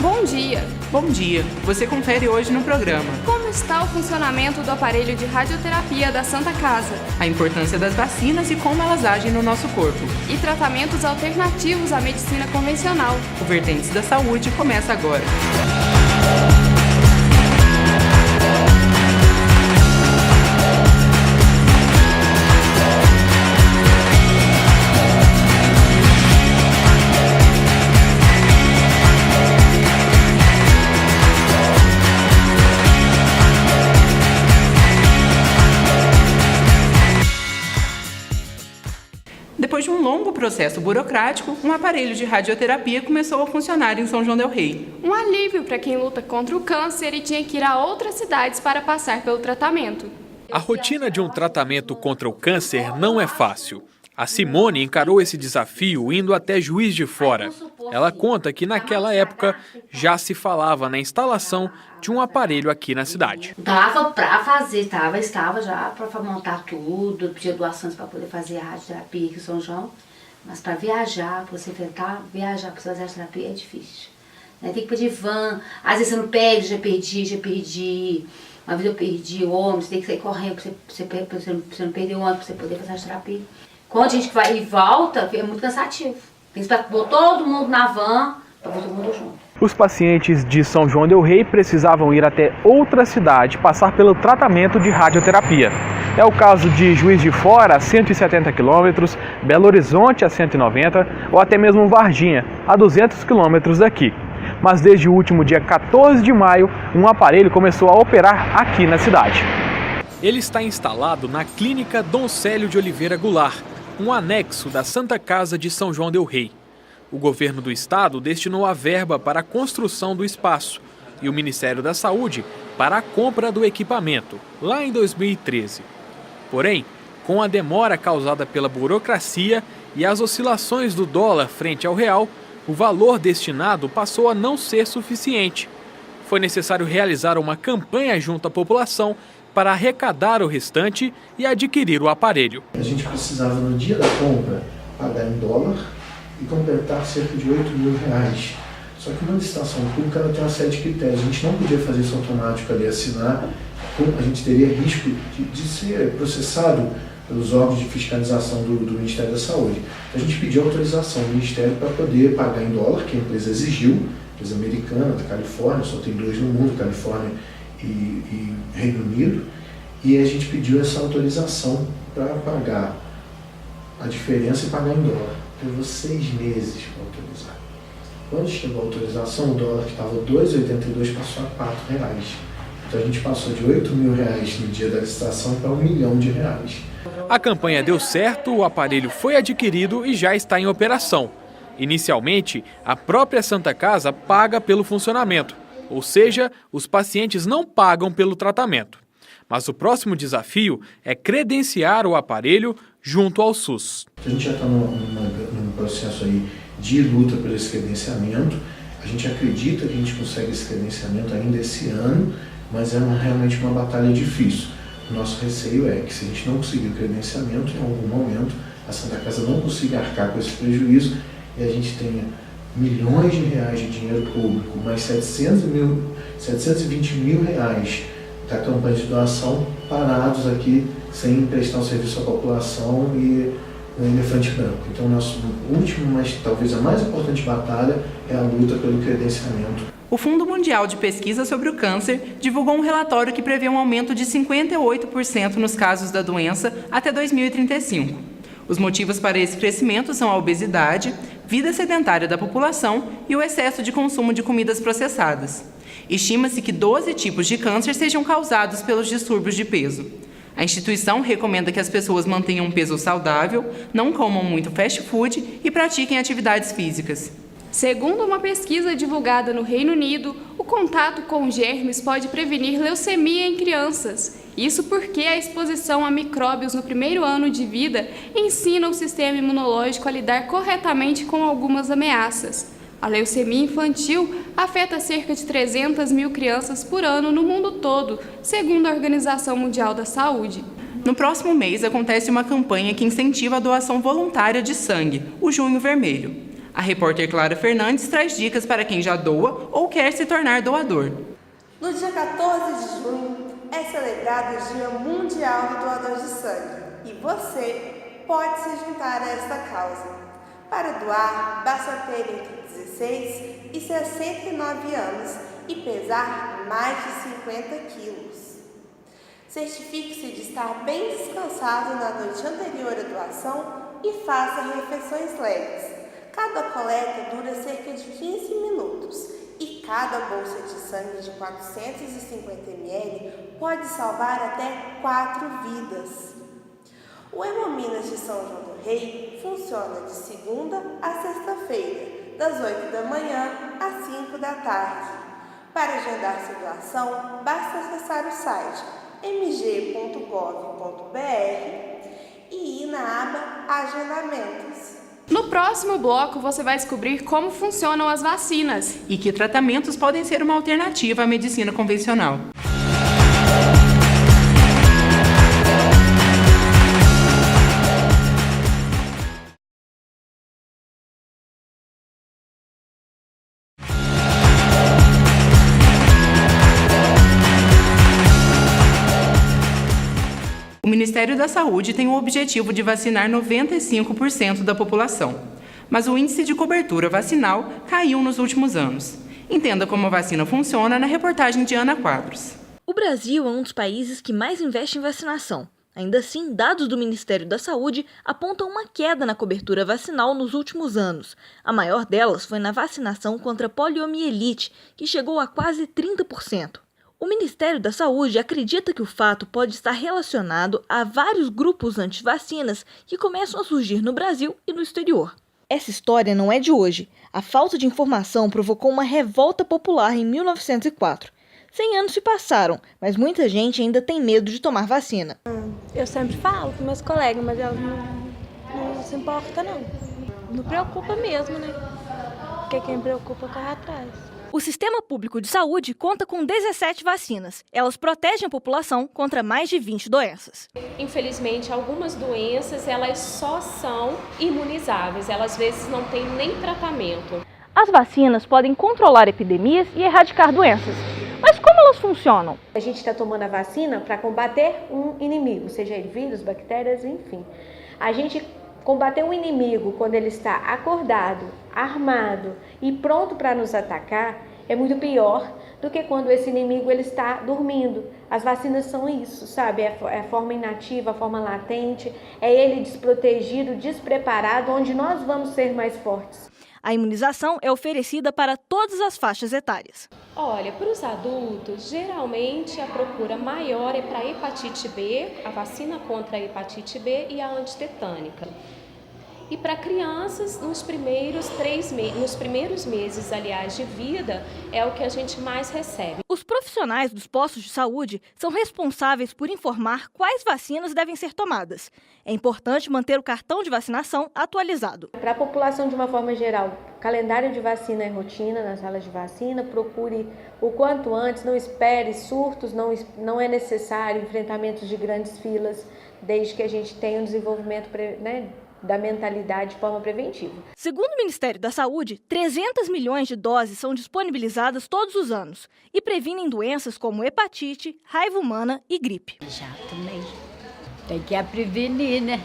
Bom dia! Bom dia! Você confere hoje no programa: como está o funcionamento do aparelho de radioterapia da Santa Casa, a importância das vacinas e como elas agem no nosso corpo, e tratamentos alternativos à medicina convencional. O Vertentes da Saúde começa agora. Depois de um longo processo burocrático, um aparelho de radioterapia começou a funcionar em São João del Rei. Um alívio para quem luta contra o câncer e tinha que ir a outras cidades para passar pelo tratamento. A rotina de um tratamento contra o câncer não é fácil. A Simone encarou esse desafio indo até Juiz de Fora. Ela conta que naquela época já se falava na instalação de um aparelho aqui na cidade. Dava para fazer, estava já para montar tudo, pedir doações para poder fazer a radioterapia aqui em São João. Mas para viajar, para você tentar viajar para fazer a radioterapia é difícil. Tem que pedir van, às vezes você não pede, já perdi. Uma vez eu perdi o ônibus, tem que sair correndo para você não perder o ônibus, para você poder fazer a radioterapia. Quando a gente vai e volta, é muito cansativo. Tem que pôr todo mundo na van, para todo mundo junto. Os pacientes de São João del Rei precisavam ir até outra cidade passar pelo tratamento de radioterapia. É o caso de Juiz de Fora, a 170 km, Belo Horizonte, a 190 ou até mesmo Varginha, a 200 km daqui. Mas desde o último dia 14 de maio, um aparelho começou a operar aqui na cidade. Ele está instalado na Clínica Dom Célio de Oliveira Goulart, um anexo da Santa Casa de São João del Rei. O governo do estado destinou a verba para a construção do espaço e o Ministério da Saúde para a compra do equipamento, lá em 2013. Porém, com a demora causada pela burocracia e as oscilações do dólar frente ao real, o valor destinado passou a não ser suficiente. Foi necessário realizar uma campanha junto à população para arrecadar o restante e adquirir o aparelho. A gente precisava, no dia da compra, pagar em dólar e completar cerca de R$8.000. Só que na licitação pública ela tem uma série de critérios. A gente não podia fazer isso automático ali, assinar. A gente teria risco de ser processado pelos órgãos de fiscalização do Ministério da Saúde. Então, a gente pediu autorização do Ministério para poder pagar em dólar, que a empresa exigiu, empresa americana, da Califórnia, só tem 2 no mundo, Califórnia e Reino Unido, e a gente pediu essa autorização para pagar a diferença e pagar em dólar. Levou 6 meses para autorizar. Quando chegou a autorização, o dólar que estava R$2,82 passou a R$4. Então a gente passou de R$8.000 no dia da licitação para R$1 milhão. A campanha deu certo, o aparelho foi adquirido e já está em operação. Inicialmente, a própria Santa Casa paga pelo funcionamento. Ou seja, os pacientes não pagam pelo tratamento. Mas o próximo desafio é credenciar o aparelho junto ao SUS. A gente já está num processo aí de luta por esse credenciamento. A gente acredita que a gente consegue esse credenciamento ainda esse ano, mas é realmente uma batalha difícil. O nosso receio é que se a gente não conseguir o credenciamento, em algum momento a Santa Casa não consiga arcar com esse prejuízo e a gente tenha milhões de reais de dinheiro público, mais 720 mil reais da campanha de doação parados aqui sem prestar um serviço à população e um elefante branco. Então, nosso último, mas talvez a mais importante batalha é a luta pelo credenciamento. O Fundo Mundial de Pesquisa sobre o Câncer divulgou um relatório que prevê um aumento de 58% nos casos da doença até 2035. Os motivos para esse crescimento são a obesidade, vida sedentária da população e o excesso de consumo de comidas processadas. Estima-se que 12 tipos de câncer sejam causados pelos distúrbios de peso. A instituição recomenda que as pessoas mantenham um peso saudável, não comam muito fast food e pratiquem atividades físicas. Segundo uma pesquisa divulgada no Reino Unido, o contato com germes pode prevenir leucemia em crianças. Isso porque a exposição a micróbios no primeiro ano de vida ensina o sistema imunológico a lidar corretamente com algumas ameaças. A leucemia infantil afeta cerca de 300 mil crianças por ano no mundo todo, segundo a Organização Mundial da Saúde. No próximo mês acontece uma campanha que incentiva a doação voluntária de sangue, o Junho Vermelho. A repórter Clara Fernandes traz dicas para quem já doa ou quer se tornar doador. No dia 14 de junho é celebrado o Dia Mundial do Doador de Sangue e você pode se juntar a esta causa. Para doar, basta ter entre 16 e 69 anos e pesar mais de 50 quilos. Certifique-se de estar bem descansado na noite anterior à doação e faça refeições leves. Cada coleta dura cerca de 15 minutos e cada bolsa de sangue de 450 ml pode salvar até 4 vidas. O Hemominas de São João do Rei funciona de segunda a sexta-feira, das 8 da manhã às 5 da tarde. Para agendar sua doação, basta acessar o site mg.gov.br e ir na aba Agendamentos. No próximo bloco, você vai descobrir como funcionam as vacinas e que tratamentos podem ser uma alternativa à medicina convencional. O Ministério da Saúde tem o objetivo de vacinar 95% da população, mas o índice de cobertura vacinal caiu nos últimos anos. Entenda como a vacina funciona na reportagem de Ana Quadros. O Brasil é um dos países que mais investe em vacinação. Ainda assim, dados do Ministério da Saúde apontam uma queda na cobertura vacinal nos últimos anos. A maior delas foi na vacinação contra a poliomielite, que chegou a quase 30%. O Ministério da Saúde acredita que o fato pode estar relacionado a vários grupos anti-vacinas que começam a surgir no Brasil e no exterior. Essa história não é de hoje. A falta de informação provocou uma revolta popular em 1904. 100 anos se passaram, mas muita gente ainda tem medo de tomar vacina. Eu sempre falo com meus colegas, mas elas não se importam, não. Não preocupa mesmo, né? Porque quem preocupa corre atrás. O Sistema Público de Saúde conta com 17 vacinas. Elas protegem a população contra mais de 20 doenças. Infelizmente, algumas doenças elas só são imunizáveis, elas às vezes não têm nem tratamento. As vacinas podem controlar epidemias e erradicar doenças. Mas como elas funcionam? A gente está tomando a vacina para combater um inimigo, seja ele vírus, bactérias, enfim. A gente combater um inimigo quando ele está acordado, armado e pronto para nos atacar é muito pior do que quando esse inimigo ele está dormindo. As vacinas são isso, sabe? É a forma inativa, a forma latente, é ele desprotegido, despreparado, onde nós vamos ser mais fortes. A imunização é oferecida para todas as faixas etárias. Olha, para os adultos, geralmente a procura maior é para a hepatite B, a vacina contra a hepatite B e a antitetânica. E para crianças, nos primeiros meses, aliás, de vida, é o que a gente mais recebe. Os profissionais dos postos de saúde são responsáveis por informar quais vacinas devem ser tomadas. É importante manter o cartão de vacinação atualizado. Para a população, de uma forma geral, calendário de vacina é rotina nas salas de vacina. Procure o quanto antes, não espere surtos, não é necessário enfrentamentos de grandes filas, desde que a gente tenha um desenvolvimento, da mentalidade de forma preventiva. Segundo o Ministério da Saúde, 300 milhões de doses são disponibilizadas todos os anos e previnem doenças como hepatite, raiva humana e gripe. Já também. Tem que prevenir, né?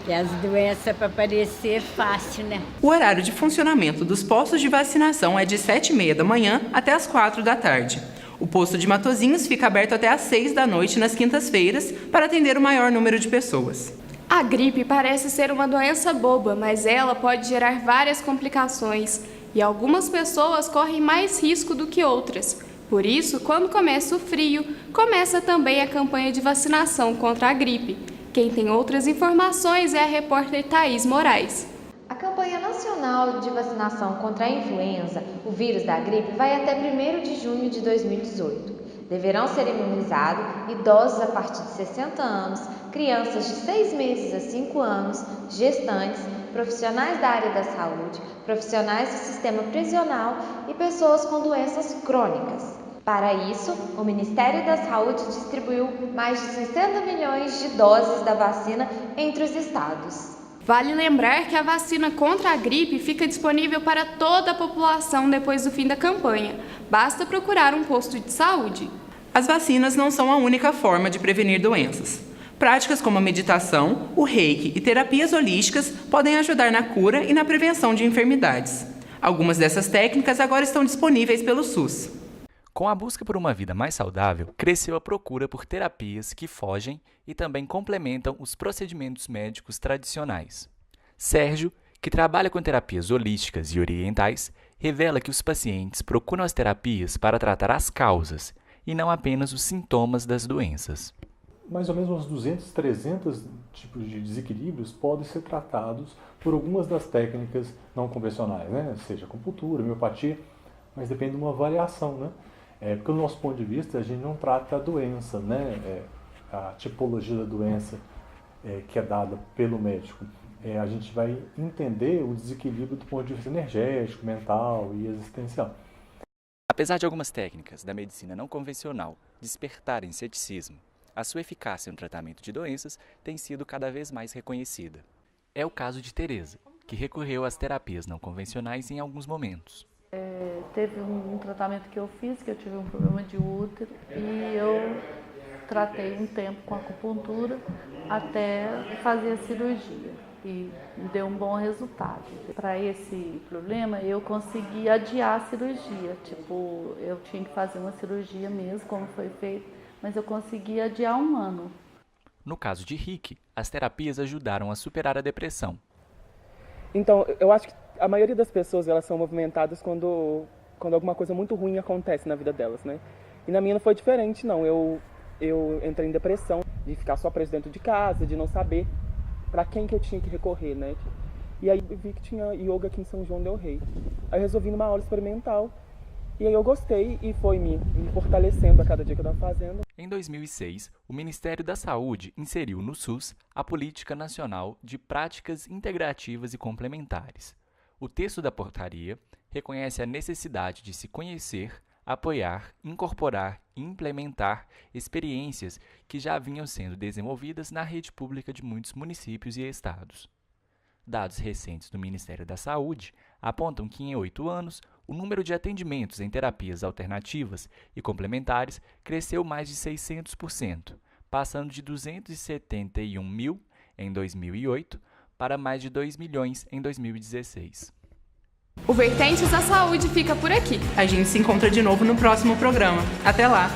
Que as doenças para aparecer fácil, né? O horário de funcionamento dos postos de vacinação é de 7h30 da manhã até as 4 da tarde. O posto de Matozinhos fica aberto até às 6 da noite nas quintas-feiras para atender o maior número de pessoas. A gripe parece ser uma doença boba, mas ela pode gerar várias complicações e algumas pessoas correm mais risco do que outras. Por isso, quando começa o frio, começa também a campanha de vacinação contra a gripe. Quem tem outras informações é a repórter Thaís Moraes. A campanha nacional de vacinação contra a influenza, o vírus da gripe, vai até 1º de junho de 2018. Deverão ser imunizados idosos a partir de 60 anos, crianças de 6 meses a 5 anos, gestantes, profissionais da área da saúde, profissionais do sistema prisional e pessoas com doenças crônicas. Para isso, o Ministério da Saúde distribuiu mais de 60 milhões de doses da vacina entre os estados. Vale lembrar que a vacina contra a gripe fica disponível para toda a população depois do fim da campanha. Basta procurar um posto de saúde. As vacinas não são a única forma de prevenir doenças. Práticas como a meditação, o reiki e terapias holísticas podem ajudar na cura e na prevenção de enfermidades. Algumas dessas técnicas agora estão disponíveis pelo SUS. Com a busca por uma vida mais saudável, cresceu a procura por terapias que fogem e também complementam os procedimentos médicos tradicionais. Sérgio, que trabalha com terapias holísticas e orientais, revela que os pacientes procuram as terapias para tratar as causas e não apenas os sintomas das doenças. Mais ou menos uns 200, 300 tipos de desequilíbrios podem ser tratados por algumas das técnicas não convencionais, né? Seja acupuntura, homeopatia, mas depende de uma avaliação, né? Porque, do nosso ponto de vista, a gente não trata a doença, né? A tipologia da doença que é dada pelo médico. A gente vai entender o desequilíbrio do ponto de vista energético, mental e existencial. Apesar de algumas técnicas da medicina não convencional despertarem ceticismo, a sua eficácia no tratamento de doenças tem sido cada vez mais reconhecida. É o caso de Tereza, que recorreu às terapias não convencionais em alguns momentos. Teve um tratamento que eu fiz, que eu tive um problema de útero, e eu tratei um tempo com acupuntura até fazer a cirurgia, e deu um bom resultado. Para esse problema, eu consegui adiar a cirurgia, eu tinha que fazer uma cirurgia mesmo, como foi feito, mas eu consegui adiar 1 ano. No caso de Rick, as terapias ajudaram a superar a depressão. Então, eu acho que a maioria das pessoas, elas são movimentadas quando alguma coisa muito ruim acontece na vida delas, né? E na minha não foi diferente, não. Eu entrei em depressão, de ficar só preso dentro de casa, de não saber para quem que eu tinha que recorrer, né? E aí eu vi que tinha yoga aqui em São João del Rei. Aí eu resolvi numa aula experimental, e aí eu gostei e foi me fortalecendo a cada dia que eu estava fazendo. Em 2006, o Ministério da Saúde inseriu no SUS a Política Nacional de Práticas Integrativas e Complementares. O texto da portaria reconhece a necessidade de se conhecer, apoiar, incorporar e implementar experiências que já vinham sendo desenvolvidas na rede pública de muitos municípios e estados. Dados recentes do Ministério da Saúde apontam que em 8 anos, o número de atendimentos em terapias alternativas e complementares cresceu mais de 600%, passando de 271 mil em 2008 para mais de 2 milhões em 2016. O Vertentes da Saúde fica por aqui. A gente se encontra de novo no próximo programa. Até lá!